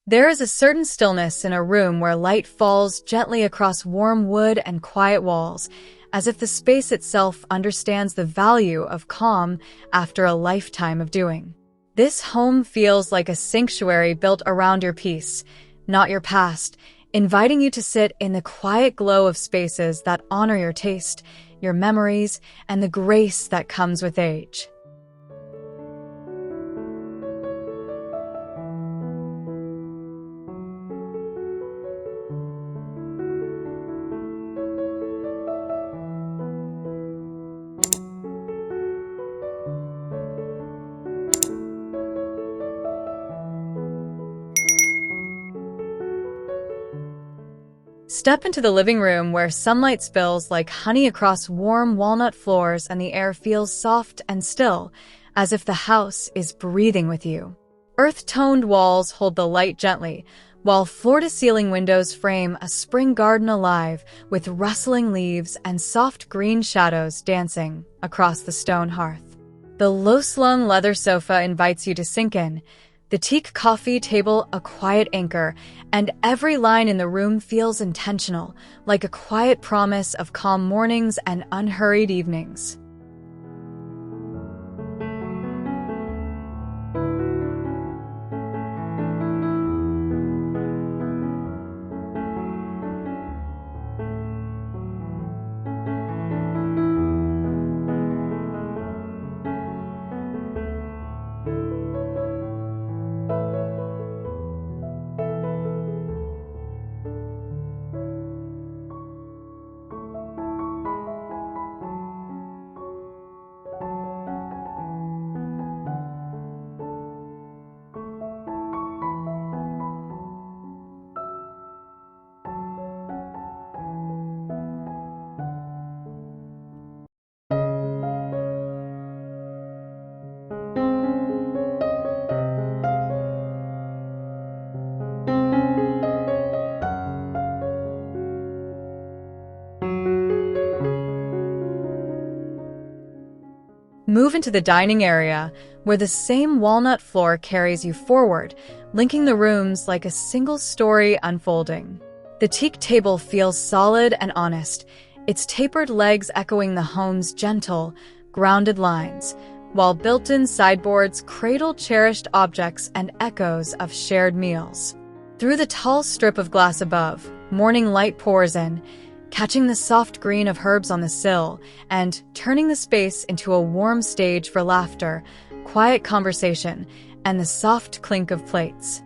There is a certain stillness in a room where light falls gently across warm wood and quiet walls, as if the space itself understands the value of calm after a lifetime of doing. This home feels like a sanctuary built around your peace, not your past, inviting you to sit in the quiet glow of spaces that honor your taste, your memories, and the grace that comes with age. Step into the living room where sunlight spills like honey across warm walnut floors and the air feels soft and still, as if the house is breathing with you. Earth-toned walls hold the light gently, while floor-to-ceiling windows frame a spring garden alive with rustling leaves and soft green shadows dancing across the stone hearth. The low-slung leather sofa invites you to sink in, the teak coffee table a quiet anchor, and every line in the room feels intentional, like a quiet promise of calm mornings and unhurried evenings. Move into the dining area, where the same walnut floor carries you forward, linking the rooms like a single story unfolding. The teak table feels solid and honest, its tapered legs echoing the home's gentle, grounded lines, while built-in sideboards cradle cherished objects and echoes of shared meals. Through the tall strip of glass above, morning light pours in, catching the soft green of herbs on the sill and turning the space into a warm stage for laughter, quiet conversation, and the soft clink of plates.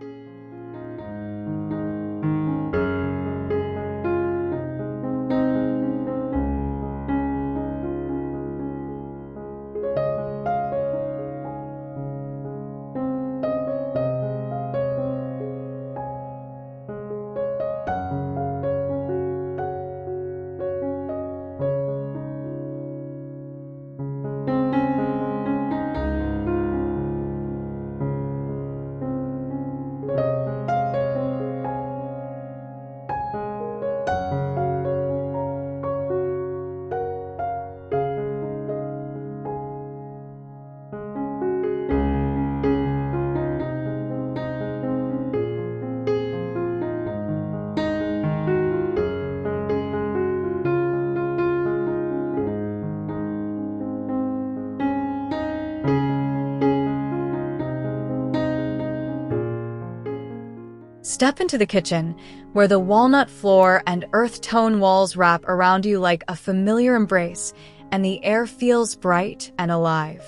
Step into the kitchen, where the walnut floor and earth-tone walls wrap around you like a familiar embrace, and the air feels bright and alive.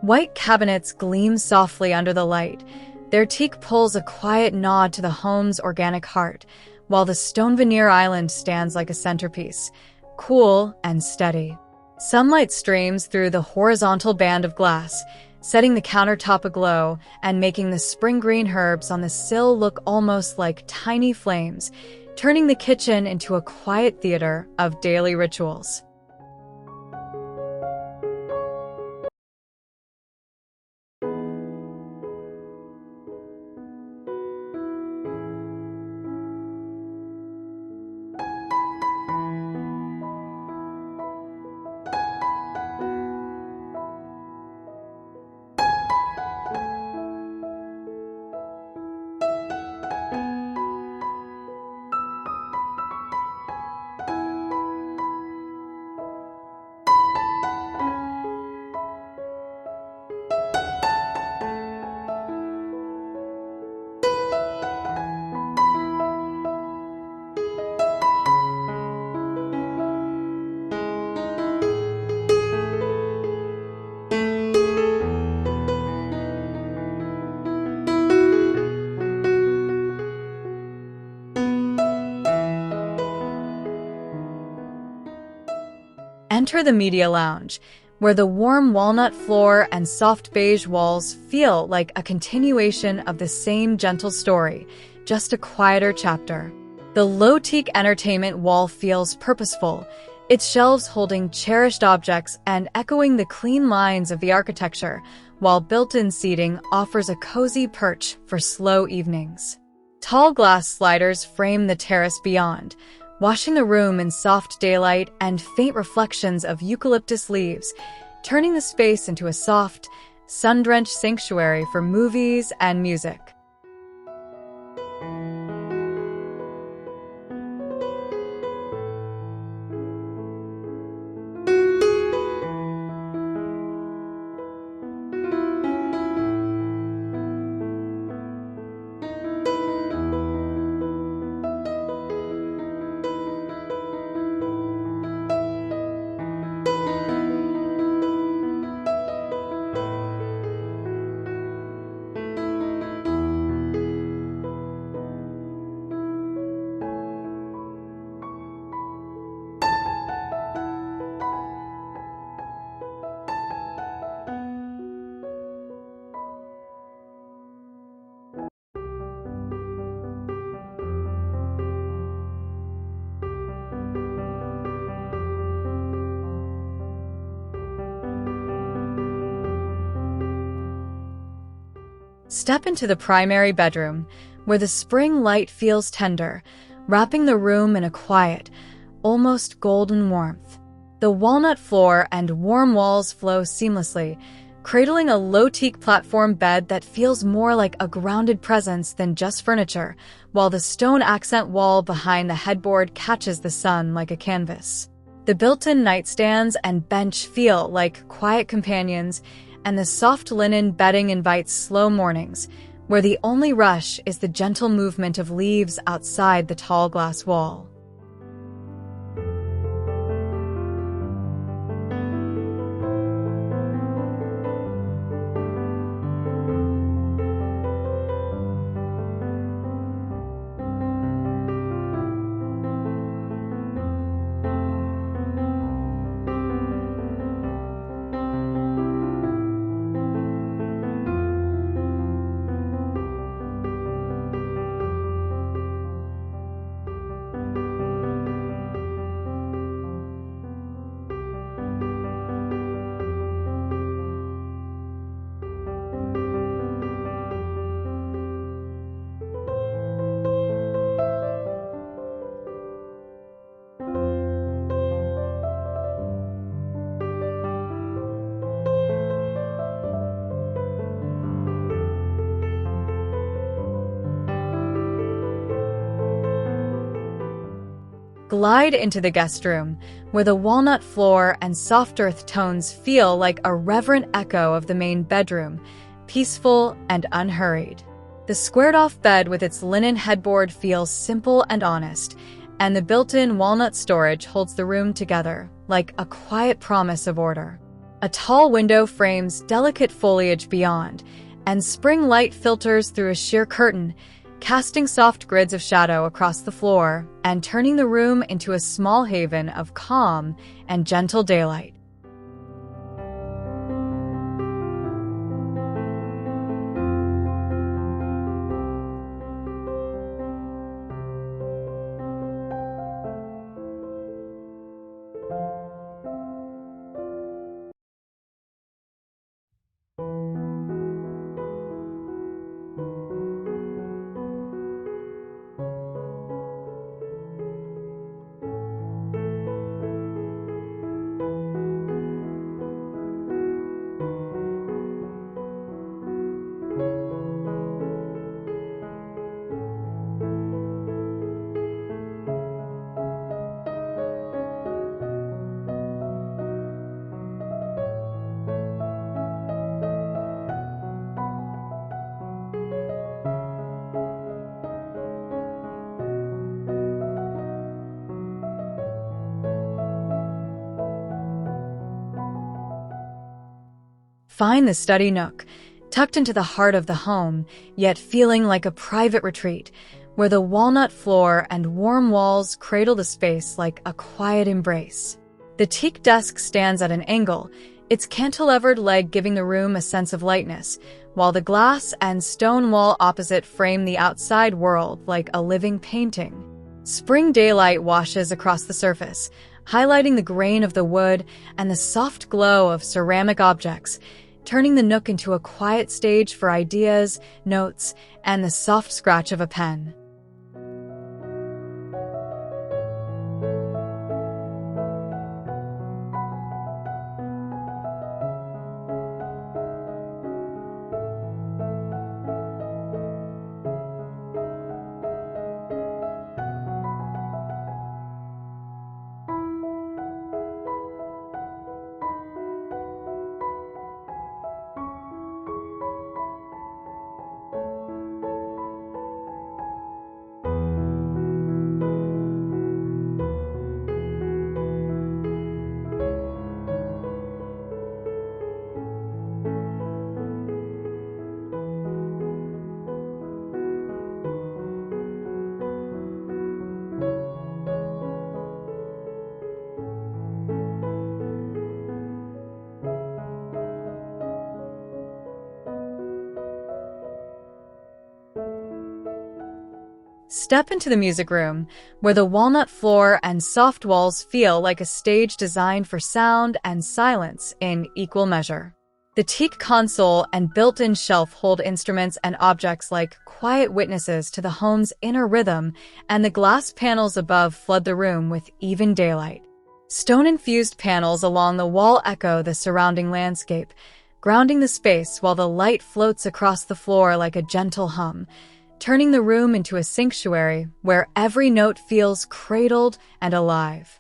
White cabinets gleam softly under the light. Their teak pulls a quiet nod to the home's organic heart, while the stone veneer island stands like a centerpiece, cool and steady. Sunlight streams through the horizontal band of glass, setting the countertop aglow and making the spring green herbs on the sill look almost like tiny flames, turning the kitchen into a quiet theater of daily rituals. Enter the media lounge, where the warm walnut floor and soft beige walls feel like a continuation of the same gentle story, just a quieter chapter. The low-teak entertainment wall feels purposeful, its shelves holding cherished objects and echoing the clean lines of the architecture, while built-in seating offers a cozy perch for slow evenings. Tall glass sliders frame the terrace beyond, washing the room in soft daylight and faint reflections of eucalyptus leaves, turning the space into a soft, sun-drenched sanctuary for movies and music. Step into the primary bedroom, where the spring light feels tender, wrapping the room in a quiet, almost golden warmth. The walnut floor and warm walls flow seamlessly, cradling a low-teak platform bed that feels more like a grounded presence than just furniture, while the stone accent wall behind the headboard catches the sun like a canvas. The built-in nightstands and bench feel like quiet companions, and the soft linen bedding invites slow mornings, where the only rush is the gentle movement of leaves outside the tall glass wall. Glide into the guest room, where the walnut floor and soft earth tones feel like a reverent echo of the main bedroom, peaceful and unhurried. The squared-off bed with its linen headboard feels simple and honest, and the built-in walnut storage holds the room together, like a quiet promise of order. A tall window frames delicate foliage beyond, and spring light filters through a sheer curtain, casting soft grids of shadow across the floor and turning the room into a small haven of calm and gentle daylight. Find the study nook, tucked into the heart of the home, yet feeling like a private retreat, where the walnut floor and warm walls cradle the space like a quiet embrace. The teak desk stands at an angle, its cantilevered leg giving the room a sense of lightness, while the glass and stone wall opposite frame the outside world like a living painting. Spring daylight washes across the surface, highlighting the grain of the wood and the soft glow of ceramic objects, turning the nook into a quiet stage for ideas, notes, and the soft scratch of a pen. Step into the music room, where the walnut floor and soft walls feel like a stage designed for sound and silence in equal measure. The teak console and built-in shelf hold instruments and objects like quiet witnesses to the home's inner rhythm, and the glass panels above flood the room with even daylight. Stone-infused panels along the wall echo the surrounding landscape, grounding the space while the light floats across the floor like a gentle hum, turning the room into a sanctuary where every note feels cradled and alive.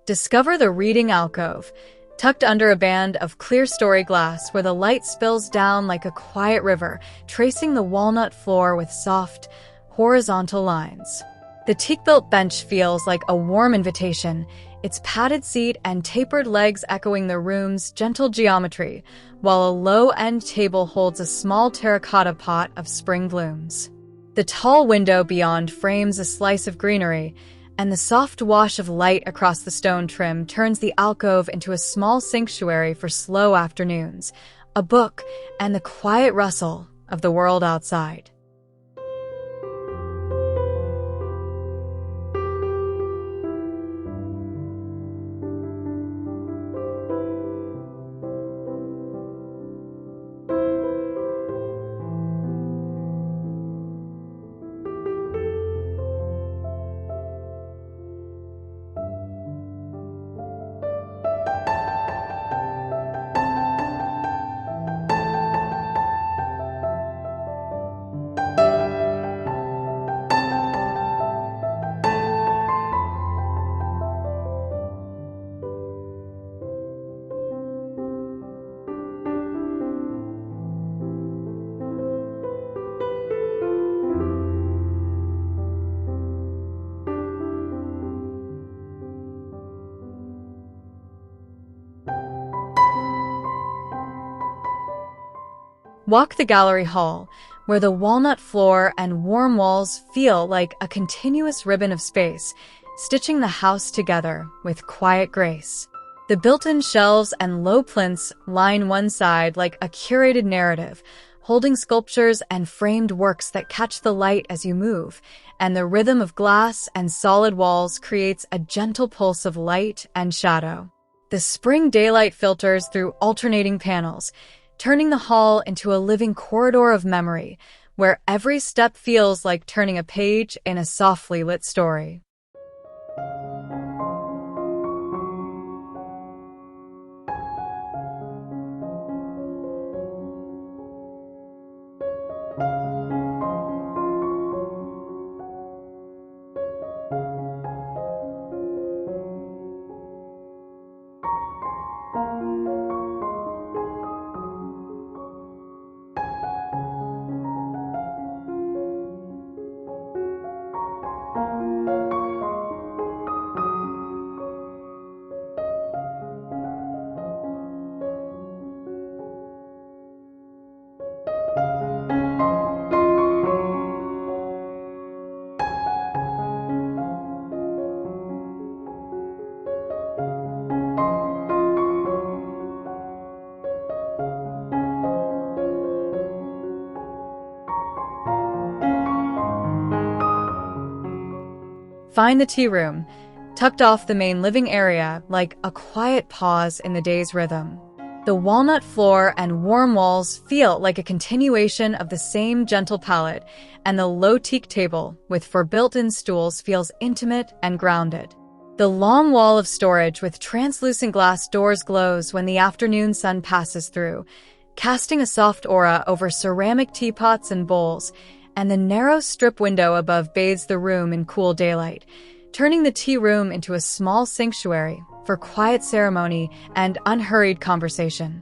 Discover the reading alcove, tucked under a band of clear story glass where the light spills down like a quiet river, tracing the walnut floor with soft, horizontal lines. The teak-built bench feels like a warm invitation, its padded seat and tapered legs echoing the room's gentle geometry, while a low-end table holds a small terracotta pot of spring blooms. The tall window beyond frames a slice of greenery, and the soft wash of light across the stone trim turns the alcove into a small sanctuary for slow afternoons, a book, and the quiet rustle of the world outside. Walk the gallery hall, where the walnut floor and warm walls feel like a continuous ribbon of space, stitching the house together with quiet grace. The built-in shelves and low plinths line one side like a curated narrative, holding sculptures and framed works that catch the light as you move, and the rhythm of glass and solid walls creates a gentle pulse of light and shadow. The spring daylight filters through alternating panels, turning the hall into a living corridor of memory, where every step feels like turning a page in a softly lit story. Find the tea room, tucked off the main living area like a quiet pause in the day's rhythm. The walnut floor and warm walls feel like a continuation of the same gentle palette, and the low teak table with four built-in stools feels intimate and grounded. The long wall of storage with translucent glass doors glows when the afternoon sun passes through, casting a soft aura over ceramic teapots and bowls, and the narrow strip window above bathes the room in cool daylight, turning the tea room into a small sanctuary for quiet ceremony and unhurried conversation.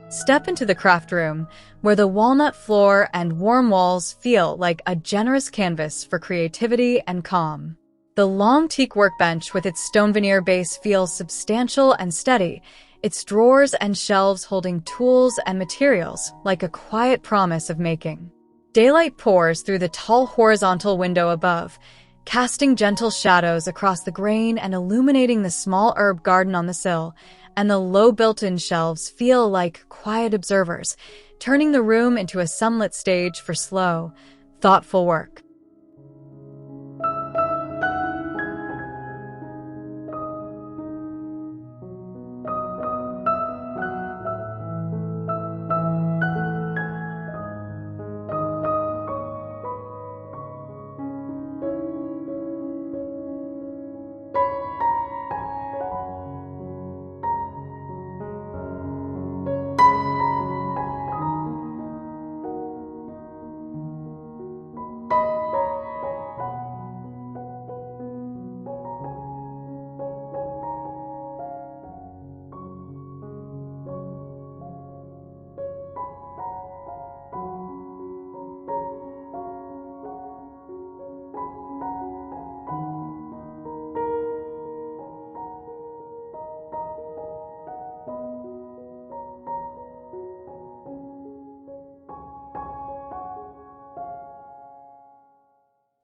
Step into the craft room, where the walnut floor and warm walls feel like a generous canvas for creativity and calm. The long teak workbench with its stone veneer base feels substantial and steady, its drawers and shelves holding tools and materials like a quiet promise of making. Daylight pours through the tall horizontal window above, casting gentle shadows across the grain and illuminating the small herb garden on the sill, and the low built-in shelves feel like quiet observers, turning the room into a sunlit stage for slow, thoughtful work.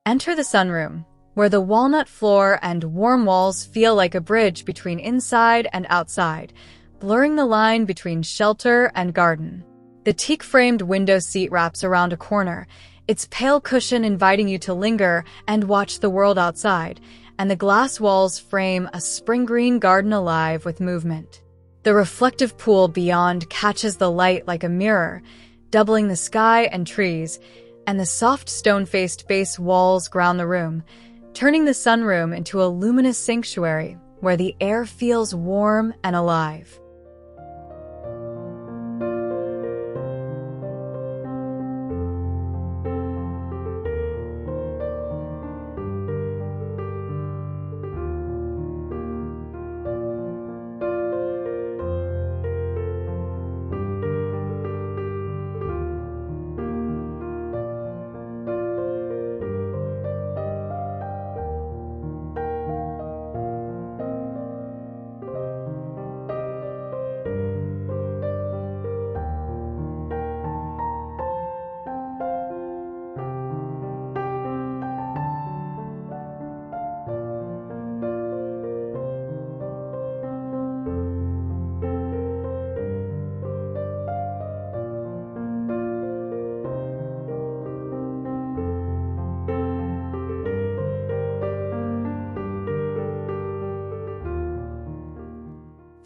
Enter the sunroom, where the walnut floor and warm walls feel like a bridge between inside and outside, blurring the line between shelter and garden. The teak-framed window seat wraps around a corner, its pale cushion inviting you to linger and watch the world outside, and the glass walls frame a spring-green garden alive with movement. The reflective pool beyond catches the light like a mirror, doubling the sky and trees, and the soft stone-faced base walls ground the room, turning the sunroom into a luminous sanctuary where the air feels warm and alive.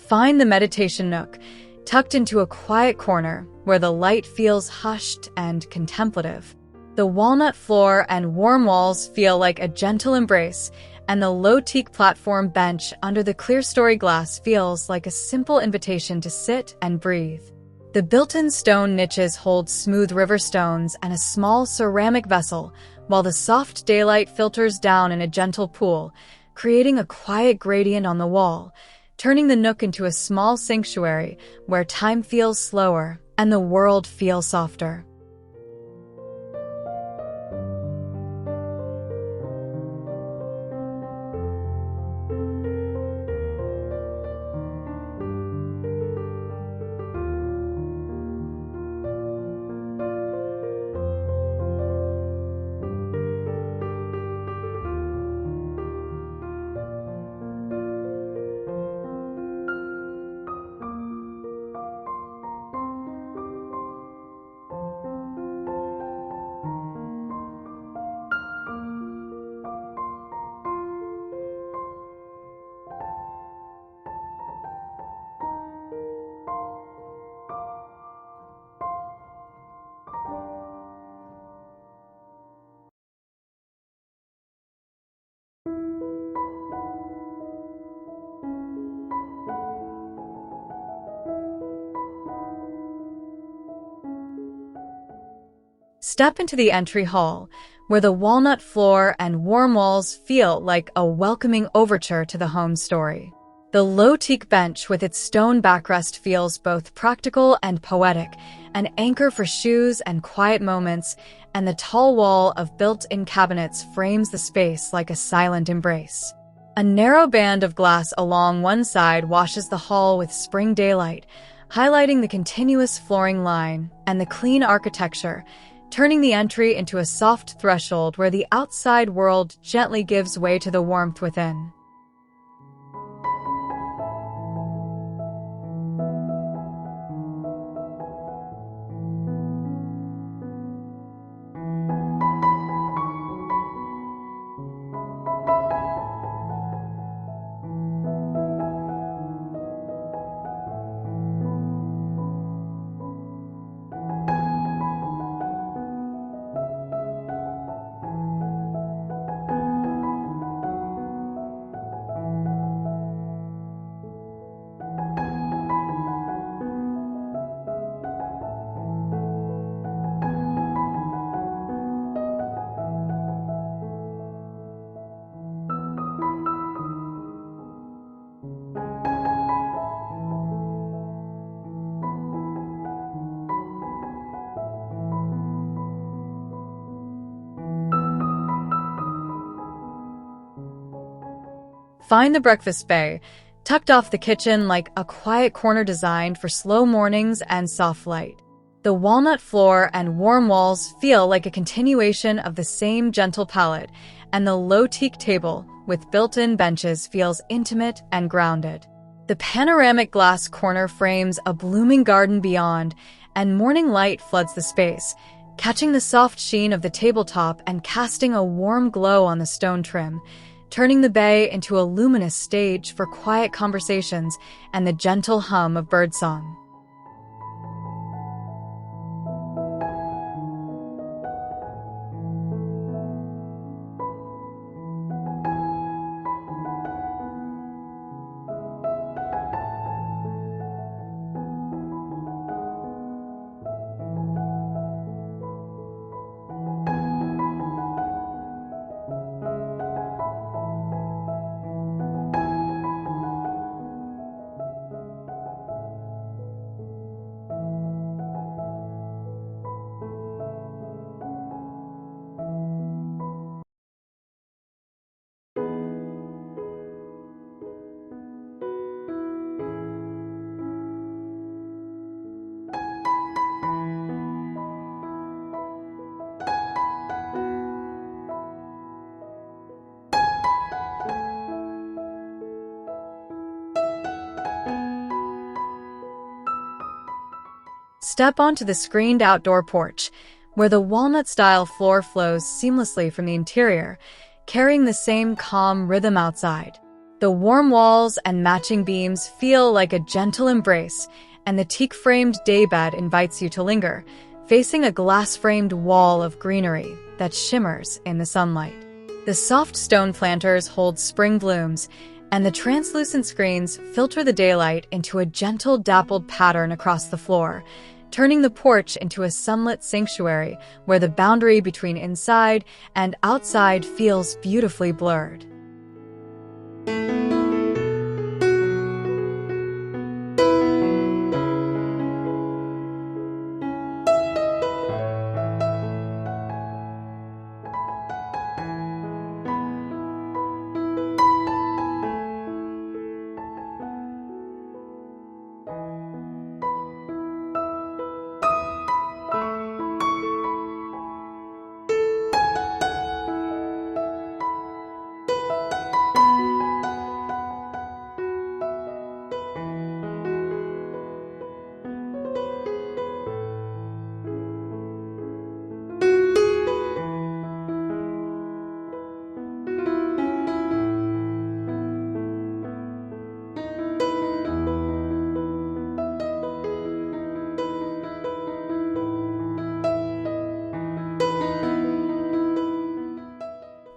Find the meditation nook, tucked into a quiet corner where the light feels hushed and contemplative. The walnut floor and warm walls feel like a gentle embrace, and the low teak platform bench under the clear-story glass feels like a simple invitation to sit and breathe. The built-in stone niches hold smooth river stones and a small ceramic vessel, while the soft daylight filters down in a gentle pool, creating a quiet gradient on the wall, turning the nook into a small sanctuary where time feels slower and the world feels softer. Step into the entry hall, where the walnut floor and warm walls feel like a welcoming overture to the home story. The low teak bench with its stone backrest feels both practical and poetic, an anchor for shoes and quiet moments, and the tall wall of built-in cabinets frames the space like a silent embrace. A narrow band of glass along one side washes the hall with spring daylight, highlighting the continuous flooring line and the clean architecture, turning the entry into a soft threshold where the outside world gently gives way to the warmth within. Find the breakfast bay, tucked off the kitchen like a quiet corner designed for slow mornings and soft light. The walnut floor and warm walls feel like a continuation of the same gentle palette, and the low teak table with built-in benches feels intimate and grounded. The panoramic glass corner frames a blooming garden beyond, and morning light floods the space, catching the soft sheen of the tabletop and casting a warm glow on the stone trim, turning the bay into a luminous stage for quiet conversations and the gentle hum of birdsong. Step onto the screened outdoor porch, where the walnut-style floor flows seamlessly from the interior, carrying the same calm rhythm outside. The warm walls and matching beams feel like a gentle embrace, and the teak-framed daybed invites you to linger, facing a glass-framed wall of greenery that shimmers in the sunlight. The soft stone planters hold spring blooms, and the translucent screens filter the daylight into a gentle dappled pattern across the floor, turning the porch into a sunlit sanctuary where the boundary between inside and outside feels beautifully blurred.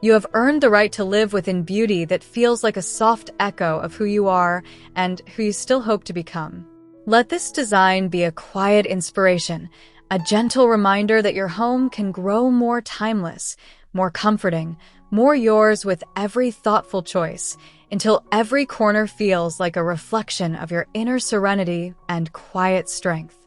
You have earned the right to live within beauty that feels like a soft echo of who you are and who you still hope to become. Let this design be a quiet inspiration, a gentle reminder that your home can grow more timeless, more comforting, more yours with every thoughtful choice, until every corner feels like a reflection of your inner serenity and quiet strength.